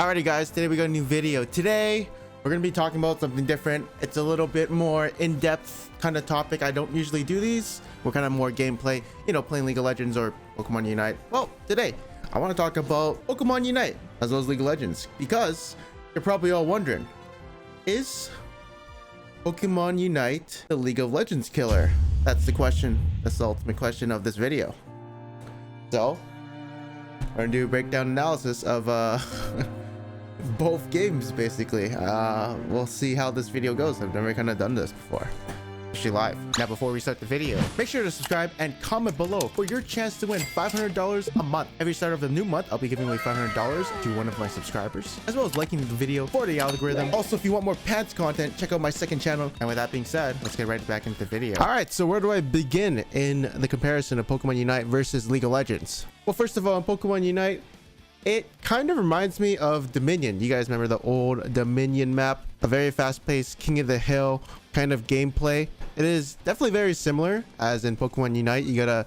Alrighty guys, today we got a new video. Today we're gonna be talking about something different. It's a little bit more in-depth kind of topic. I don't usually do these. We're kind of more gameplay, you know, playing League of Legends or Pokemon Unite. Well, today I want to talk about Pokemon Unite as well as League of Legends, because you're probably all wondering, is Pokemon Unite the League of Legends killer? That's the question. That's the ultimate question of this video. So we're gonna do a breakdown analysis of both games basically. We'll see how this video goes. I've never kind of done this before, actually live. Now before we start the video, make sure to subscribe and comment below for your chance to win $500 a month. Every start of the new month, I'll be giving away $500 to one of my subscribers, as well as liking the video for the algorithm. Also, if you want more pants content, check out my second channel. And with that being said, let's get right back into the video. All right, so where do I begin in the comparison of Pokemon Unite versus League of Legends? Well, first of all, in Pokemon Unite, it kind of reminds me of Dominion. You guys remember the old Dominion map? A very fast-paced King of the Hill kind of gameplay. It is definitely very similar as in Pokemon Unite. You gotta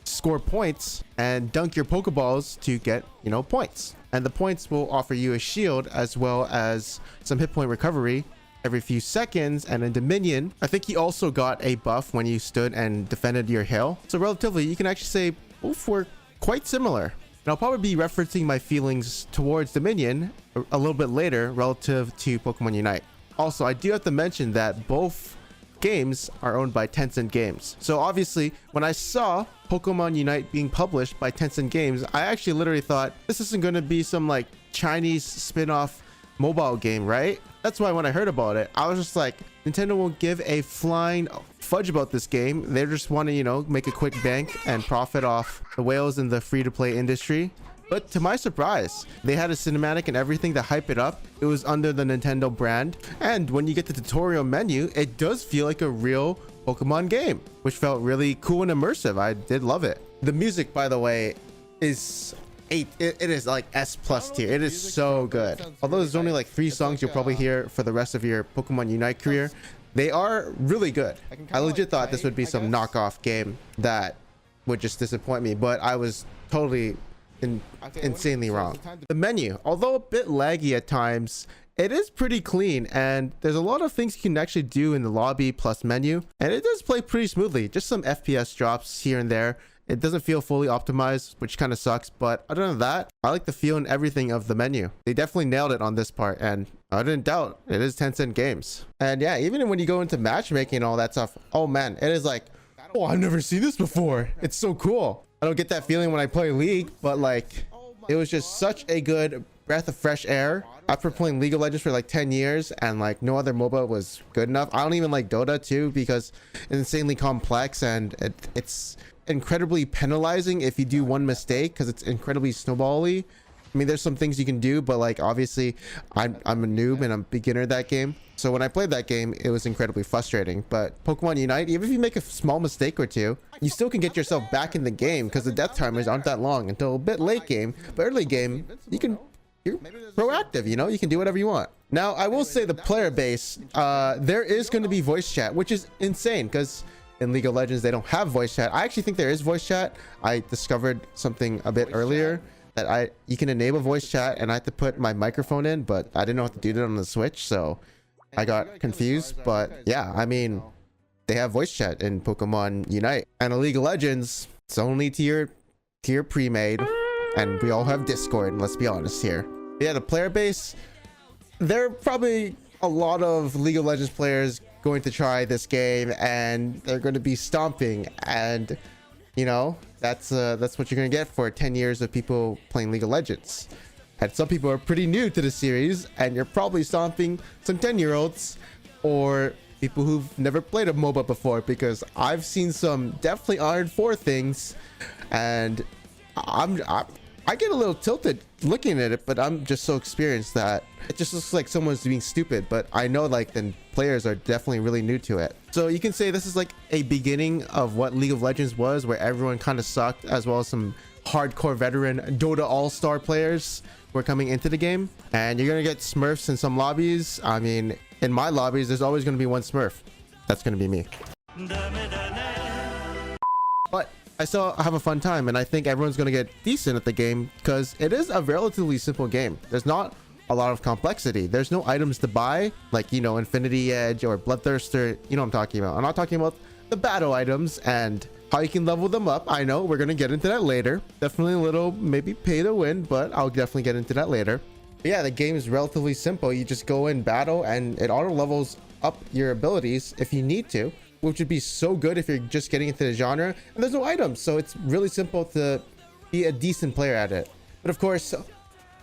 score points and dunk your Pokeballs to get, you know, points. And the points will offer you a shield as well as some hit point recovery every few seconds. And in Dominion, I think you also got a buff when you stood and defended your hill. So relatively, you can actually say both were quite similar. And I'll probably be referencing my feelings towards Dominion a little bit later relative to Pokemon Unite. Also, I do have to mention that both games are owned by Tencent Games. So obviously, when I saw Pokemon Unite being published by Tencent Games, I actually literally thought this isn't going to be some like Chinese spin-off mobile game, right? That's why when I heard about it, I was just like, Nintendo won't give a flying fudge about this game. They just want to, you know, make a quick bank and profit off the whales in the free-to-play industry. But to my surprise, they had a cinematic and everything to hype it up. It was under the Nintendo brand. And when you get the tutorial menu, it does feel like a real Pokemon game, which felt really cool and immersive. I did love it. The music, by the way, is it is like S+ tier. It is so good. Although there's only like 3 songs you'll probably hear for the rest of your Pokemon Unite career, they are really good. I legit thought this would be some knockoff game that would just disappoint me, but I was totally insanely wrong. The menu, although a bit laggy at times, it is pretty clean, and there's a lot of things you can actually do in the lobby plus menu, and it does play pretty smoothly. Just some FPS drops here and there. It doesn't feel fully optimized, which kind of sucks, but other than that, I like the feel and everything of the menu. They definitely nailed it on this part, and I didn't doubt it is Tencent Games. And yeah, even when you go into matchmaking and all that stuff, oh man, it is like, oh, I've never seen this before. It's so cool. I don't get that feeling when I play League, but like, it was just such a good breath of fresh air after playing League of Legends for like 10 years, and like no other MOBA was good enough. I don't even like Dota too, because it's insanely complex and it's incredibly penalizing if you do one mistake, because it's incredibly snowbally. I mean, there's some things you can do, but like obviously I'm a noob and I'm a beginner at that game. So when I played that game, it was incredibly frustrating. But Pokemon Unite, even if you make a small mistake or two, you still can get yourself back in the game, because the death timers aren't that long until a bit late game. But early game, you're proactive, you know, you can do whatever you want. Now, I will say the player base, there is going to be voice chat, which is insane, because in League of Legends, they don't have voice chat. I actually think there is voice chat. I discovered something a bit earlier that you can enable voice chat, and I had to put my microphone in, but I didn't know how to do that on the Switch, so I got confused. But yeah, I mean, they have voice chat in Pokemon Unite. And in League of Legends, it's only tier pre-made, and we all have Discord, let's be honest here. Yeah, the player base, there are probably a lot of League of Legends players going to try this game, and they're going to be stomping, and you know, that's what you're going to get for 10 years of people playing League of Legends. And some people are pretty new to the series, and you're probably stomping some 10-year-olds or people who've never played a MOBA before, because I've seen some definitely Iron 4 things, and I get a little tilted looking at it, but I'm just so experienced that it just looks like someone's being stupid. But I know like the players are definitely really new to it. So you can say this is like a beginning of what League of Legends was, where everyone kind of sucked, as well as some hardcore veteran Dota all-star players who are coming into the game. And you're going to get Smurfs in some lobbies. I mean, in my lobbies, there's always going to be one Smurf. That's going to be me. But I still have a fun time, and I think everyone's going to get decent at the game, because it is a relatively simple game. There's not a lot of complexity. There's no items to buy, like, you know, Infinity Edge or Bloodthirster. You know what I'm talking about. I'm not talking about the battle items and how you can level them up. I know we're going to get into that later. Definitely a little maybe pay to win, but I'll definitely get into that later. But yeah, the game is relatively simple. You just go in battle and it auto levels up your abilities if you need to, which would be so good if you're just getting into the genre and there's no items. So it's really simple to be a decent player at it. But of course,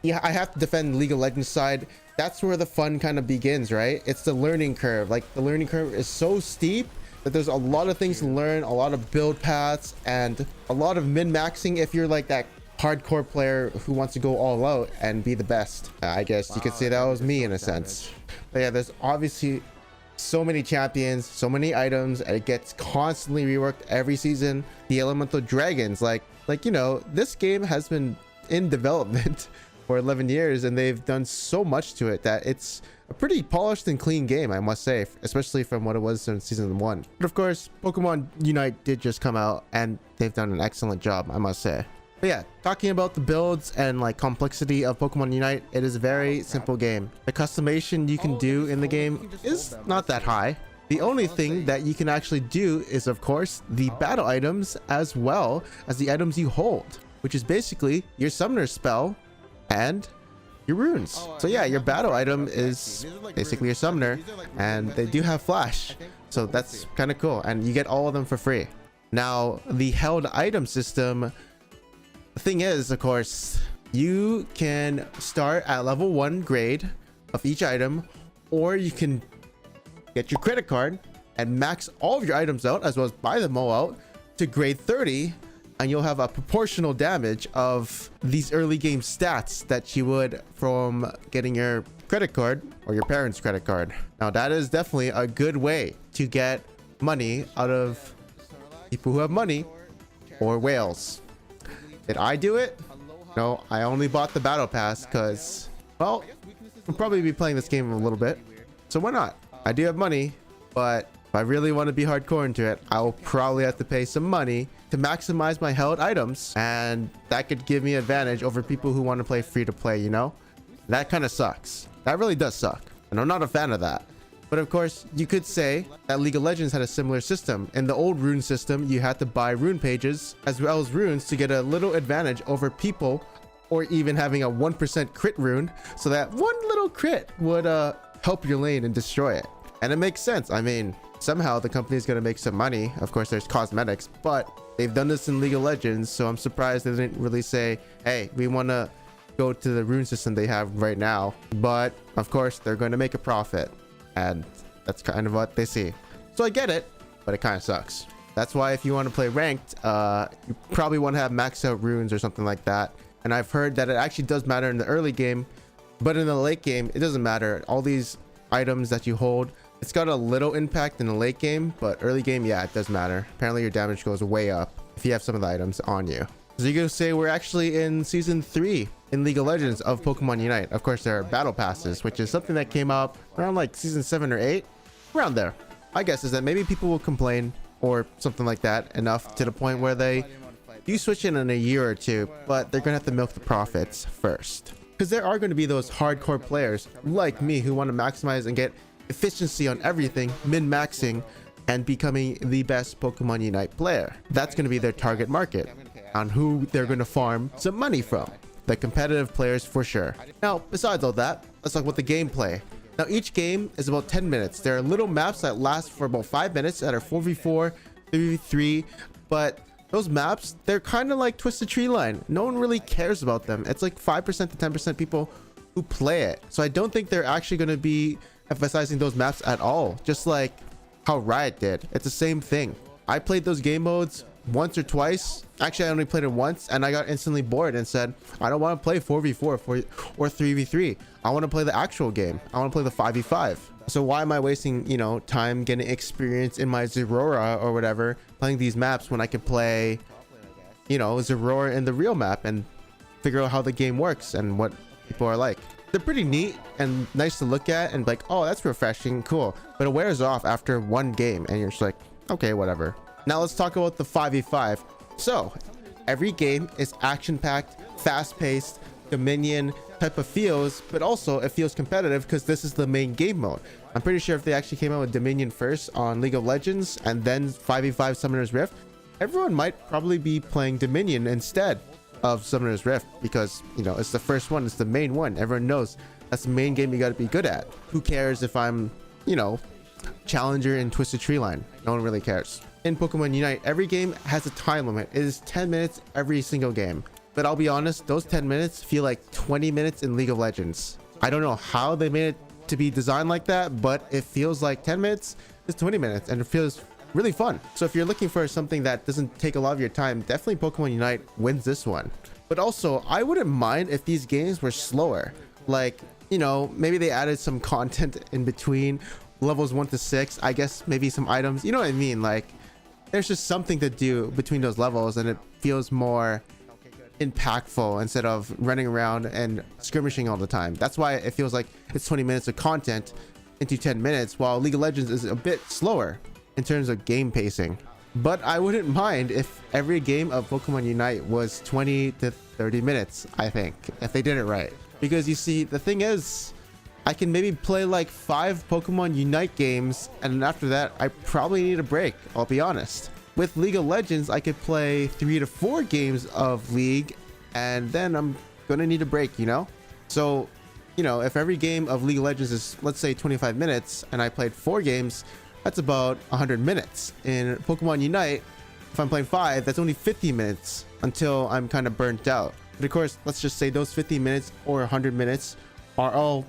yeah, I have to defend League of Legends side. That's where the fun kind of begins, right? It's the learning curve. Like, the learning curve is so steep that there's a lot of things to learn, a lot of build paths, and a lot of min-maxing if you're like that hardcore player who wants to go all out and be the best. I guess you could say that was me in a sense. But yeah, there's obviously so many champions, so many items, and it gets constantly reworked every season. The elemental dragons, like you know, this game has been in development for 11 years and they've done so much to it that it's a pretty polished and clean game, I must say, especially from what it was in season 1. But of course, Pokemon Unite did just come out and they've done an excellent job, I must say. But yeah, talking about the builds and like complexity of Pokemon Unite, it is a very simple game. The customization you can do in the game is not that high. The only thing that you can actually do is, of course, the battle items as well as the items you hold, which is basically your summoner spell and your runes. So yeah, your battle item is basically your summoner, and they do have flash, so that's kind of cool, and you get all of them for free. Now, the held item system, the thing is, of course, you can start at level 1 grade of each item, or you can get your credit card and max all of your items out, as well as buy them all out to grade 30, and you'll have a proportional damage of these early game stats that you would from getting your credit card or your parents' credit card. Now, that is definitely a good way to get money out of people who have money or whales. Did I do it? No, I only bought the battle pass because, well, I'll probably be playing this game a little bit, so why not? I do have money, but if I really want to be hardcore into it, I will probably have to pay some money to maximize my held items, and that could give me advantage over people who want to play free to play, you know? That kind of sucks. That really does suck, and I'm not a fan of that. But of course, you could say that League of Legends had a similar system. In the old rune system, you had to buy rune pages as well as runes to get a little advantage over people, or even having a 1% crit rune, so that one little crit would help your lane and destroy it. And it makes sense. I mean, somehow the company is going to make some money. Of course, there's cosmetics, but they've done this in League of Legends, so I'm surprised they didn't really say, hey, we want to go to the rune system they have right now. But of course, they're going to make a profit, and that's kind of what they see. So I get it, but it kind of sucks. That's why if you want to play ranked, you probably want to have maxed out runes or something like that. And I've heard that it actually does matter in the early game, but in the late game, it doesn't matter. All these items that you hold, it's got a little impact in the late game, but early game, yeah, it does matter. Apparently your damage goes way up if you have some of the items on you. So you can say we're actually in season 3 in League of Legends of Pokemon Unite. Of course, there are battle passes, which is something that came out around like season 7 or 8, around there. My guess is that maybe people will complain or something like that enough to the point where they do switch in a year or two, but they're gonna have to milk the profits first, because there are going to be those hardcore players like me who want to maximize and get efficiency on everything, min-maxing and becoming the best Pokemon Unite player. That's going to be their target market, on who they're going to farm some money from. The competitive players for sure. Now, besides all that, let's talk about the gameplay. Now, each game is about 10 minutes. There are little maps that last for about 5 minutes that are 4v4, 3v3, but those maps, they're kind of like Twisted Tree Line. No one really cares about them. It's like 5% to 10% people who play it. So I don't think they're actually going to be emphasizing those maps at all, just like how Riot did. It's the same thing. I played those game modes once or twice. Actually, I only played it once, and I got instantly bored and said, I don't want to play 4v4 or 3v3. I want to play the actual game. I want to play the 5v5. So why am I wasting, you know, time getting experience in my Zerora or whatever, playing these maps when I could play, you know, Zerora in the real map and figure out how the game works and what people are like. They're pretty neat and nice to look at and like, oh, that's refreshing, cool. But it wears off after one game and you're just like, okay, whatever. Now let's talk about the 5v5. So every game is action-packed, fast-paced, Dominion, type of feels, but also it feels competitive because this is the main game mode. I'm pretty sure if they actually came out with Dominion first on League of Legends and then 5v5 Summoner's Rift, everyone might probably be playing Dominion instead of Summoner's Rift because, you know, it's the first one, it's the main one. Everyone knows that's the main game you got to be good at. Who cares if I'm, you know, Challenger in Twisted Tree Line? No one really cares. In Pokemon Unite, every game has a time limit. It is 10 minutes every single game. But I'll be honest, those 10 minutes feel like 20 minutes in League of Legends. I don't know how they made it to be designed like that, but it feels like 10 minutes is 20 minutes and it feels really fun. So if you're looking for something that doesn't take a lot of your time, definitely Pokemon Unite wins this one. But also, I wouldn't mind if these games were slower. Like, you know, maybe they added some content in between levels 1 to 6. I guess maybe some items, you know what I mean? Like, there's just something to do between those levels and it feels more impactful instead of running around and skirmishing all the time. That's why it feels like it's 20 minutes of content into 10 minutes, while League of Legends is a bit slower in terms of game pacing. But I wouldn't mind if every game of Pokemon Unite was 20 to 30 minutes, I think, if they did it right. Because you see, the thing is, I can maybe play like 5 Pokemon Unite games, and after that, I probably need a break, I'll be honest. With League of Legends, I could play 3 to 4 games of League, and then I'm gonna need a break, you know? So, you know, if every game of League of Legends is, let's say, 25 minutes, and I played 4 games, that's about 100 minutes. In Pokemon Unite, if I'm playing 5, that's only 50 minutes until I'm kind of burnt out. But of course, let's just say those 50 minutes or 100 minutes are all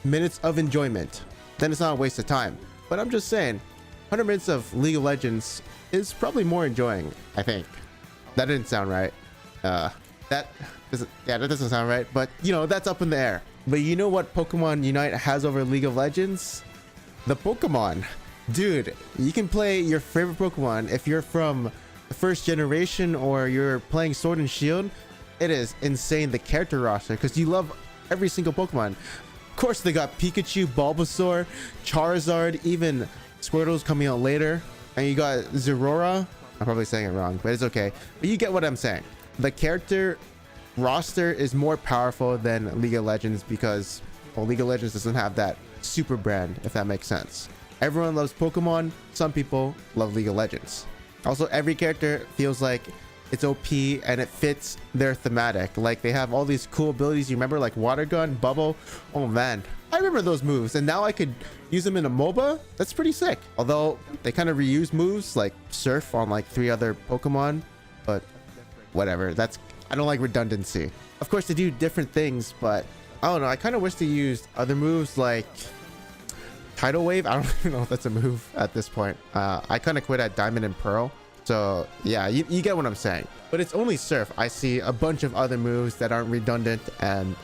minutes of enjoyment. Then it's not a waste of time. But I'm just saying, 100 minutes of League of Legends is probably more enjoying, I think. That didn't sound right. That doesn't sound right, but you know, that's up in the air. But you know what Pokemon Unite has over League of Legends? The Pokemon. Dude, you can play your favorite Pokemon if you're from the first generation or you're playing Sword and Shield. It is insane, the character roster, because you love every single Pokemon. Of course, they got Pikachu, Bulbasaur, Charizard, even Squirtle's coming out later. And you got Zeraora. I'm probably saying it wrong, but it's okay. But you get what I'm saying. The character roster is more powerful than League of Legends because, well, League of Legends doesn't have that super brand, if that makes sense. Everyone loves Pokemon. Some people love League of Legends. Also, every character feels like it's OP and it fits their thematic. Like, they have all these cool abilities. You remember, like Water Gun, Bubble? Oh man, I remember those moves, and now I could use them in a MOBA. That's pretty sick. Although they kind of reuse moves like Surf on like 3 other Pokemon, but whatever. I don't like redundancy. Of course, they do different things, but I don't know. I kind of wish they used other moves like Tidal Wave. I don't even know if that's a move at this point. I kind of quit at Diamond and Pearl. So yeah, you get what I'm saying. But it's only Surf. I see a bunch of other moves that aren't redundant, and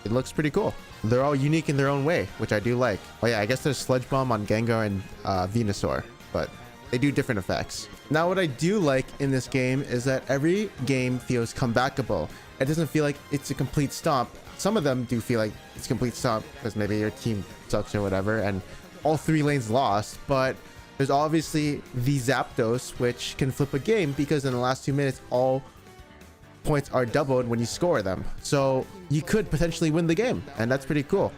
it looks pretty cool. They're all unique in their own way, which I do like. Oh yeah, I guess there's Sludge Bomb on Gengar and Venusaur, but they do different effects. Now, what I do like in this game is that every game feels comebackable. It doesn't feel like it's a complete stomp. Some of them do feel like it's a complete stomp because maybe your team sucks or whatever, and all 3 lanes lost, but there's obviously the Zapdos, which can flip a game because in the last 2 minutes, all points are doubled when you score them. So you could potentially win the game, and that's pretty cool.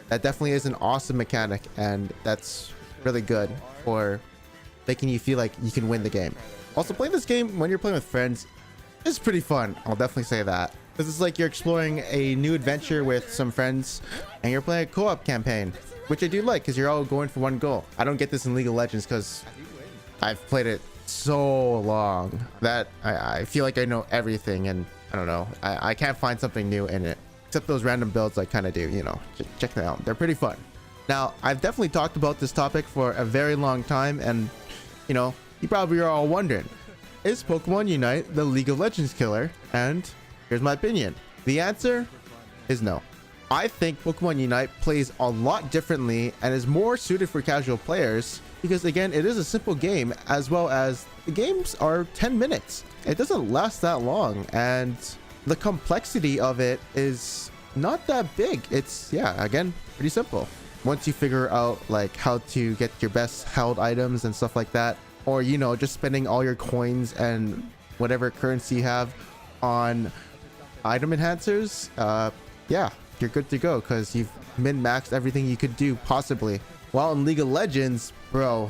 That definitely is an awesome mechanic, and that's really good for making you feel like you can win the game. Also, playing this game when you're playing with friends is pretty fun. I'll definitely say that. Because it's like you're exploring a new adventure with some friends, and you're playing a co-op campaign, which I do like because you're all going for one goal. I don't get this in League of Legends because I've played it so long that I feel like I know everything, and I don't know, I can't find something new in it, except those random builds I kind of do, you know. Just check them out, they're pretty fun. Now, I've definitely talked about this topic for a very long time, and you know, you probably are all wondering, is Pokemon Unite the League of Legends killer? And here's my opinion. The answer is no. I think Pokemon Unite plays a lot differently and is more suited for casual players because, again, it is a simple game, as well as the games are 10 minutes. It doesn't last that long, and the complexity of it is not that big. It's, yeah, again, pretty simple. Once you figure out like how to get your best held items and stuff like that, or, you know, just spending all your coins and whatever currency you have on item enhancers, yeah, you're good to go because you've min-maxed everything you could do possibly. While in League of Legends, bro,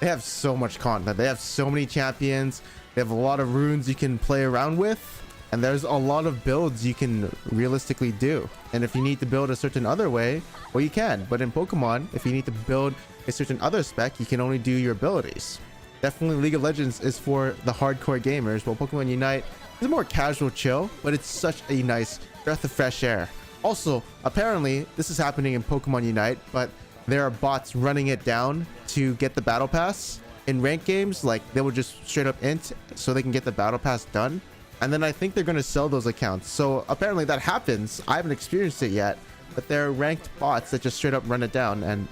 they have so much content. They have so many champions. They have a lot of runes you can play around with, and there's a lot of builds you can realistically do. And if you need to build a certain other way, well, you can. But in Pokemon, if you need to build a certain other spec, you can only do your abilities. Definitely League of Legends is for the hardcore gamers, while Pokemon Unite is a more casual chill, but it's such a nice breath of fresh air. Also, apparently this is happening in Pokemon Unite, but there are bots running it down to get the battle pass. In ranked games, like, they will just straight up int so they can get the battle pass done, and then I think they're going to sell those accounts. So apparently that happens. I haven't experienced it yet, but there are ranked bots that just straight up run it down, and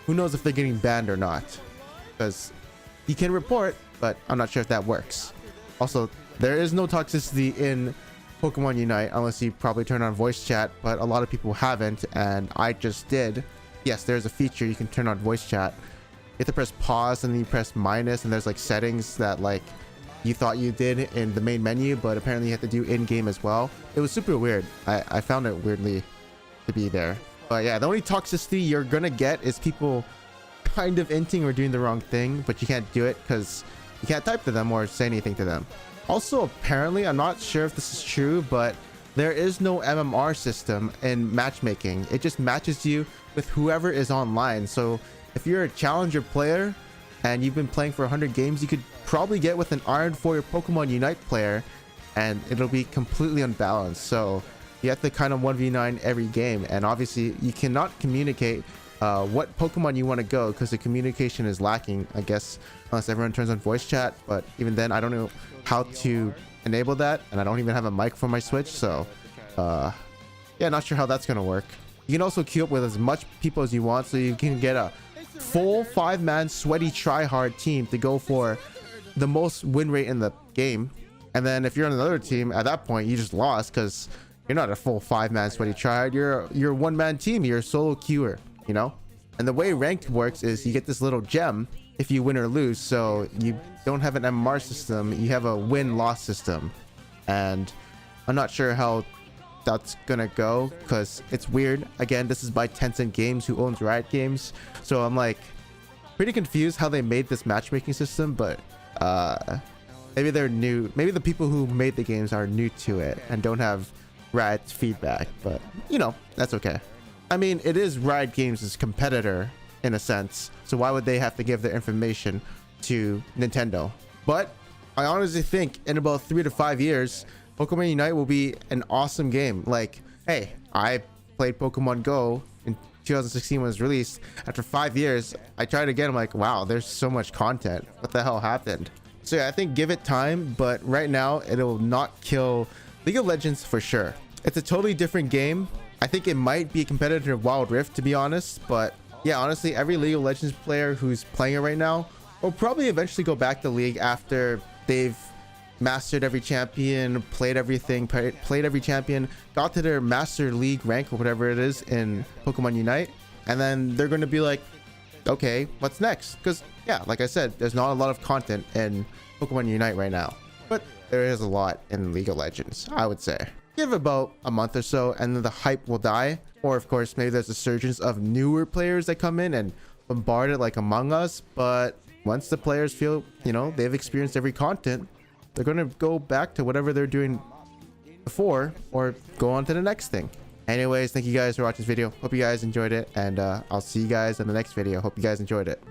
who knows if they're getting banned or not, because you can report, but I'm not sure if that works. Also, there is no toxicity in Pokemon Unite unless you probably turn on voice chat, but a lot of people haven't, and I just did. Yes, there's a feature you can turn on voice chat. You have to press pause and then you press minus, and there's like settings that like you thought you did in the main menu, but apparently you have to do in-game as well. It was super weird. I found it weirdly to be there. But yeah, the only toxicity you're gonna get is people kind of inting or doing the wrong thing, but you can't do it because you can't type to them or say anything to them. Also, apparently, I'm not sure if this is true, but there is no MMR system in matchmaking. It just matches you with whoever is online. So if you're a challenger player and you've been playing for 100 games, you could probably get with an Iron 4 Pokemon Unite player, and it'll be completely unbalanced. So you have to kind of 1v9 every game, and obviously you cannot communicate what Pokemon you want to go because the communication is lacking, I guess, unless everyone turns on voice chat. But even then, I don't know how to enable that, and I don't even have a mic for my Switch, so yeah, not sure how that's gonna work. You can also queue up with as much people as you want, so you can get a full 5-man sweaty try-hard team to go for the most win rate in the game. And then if you're on another team, at that point you just lost because you're not a full 5-man sweaty try-hard. You're a one-man team. You're a solo queuer, you know. And the way ranked works is you get this little gem if you win or lose. So you don't have an MMR system, you have a win-loss system. And I'm not sure how that's gonna go because it's weird. Again, this is by Tencent Games, who owns Riot Games, so I'm like pretty confused how they made this matchmaking system. But maybe they're new, maybe the people who made the games are new to it and don't have Riot's feedback, but you know, that's okay. I mean, it is Riot Games' competitor in a sense, so why would they have to give their information to Nintendo? But I honestly think in about 3 to 5 years, Pokemon Unite will be an awesome game. Like, hey, I played Pokemon Go in 2016 when it was released. After 5 years, I tried again. I'm like, wow, there's so much content. What the hell happened? So yeah, I think give it time, but right now it'll not kill League of Legends for sure. It's a totally different game. I think it might be a competitor of Wild Rift, to be honest, but yeah, honestly, every League of Legends player who's playing it right now will probably eventually go back to League after they've mastered every champion, played everything, played every champion, got to their Master League rank or whatever it is in Pokemon Unite, and then they're going to be like, okay, what's next? Because yeah, like I said, there's not a lot of content in Pokemon Unite right now, but there is a lot in League of Legends, I would say. Give about a month or so and then the hype will die, or of course maybe there's a surge of newer players that come in and bombard it like Among Us. But once the players feel, you know, they've experienced every content, they're going to go back to whatever they're doing before or go on to the next thing. Anyways, thank you guys for watching this video. Hope you guys enjoyed it, and I'll see you guys in the next video. Hope you guys enjoyed it.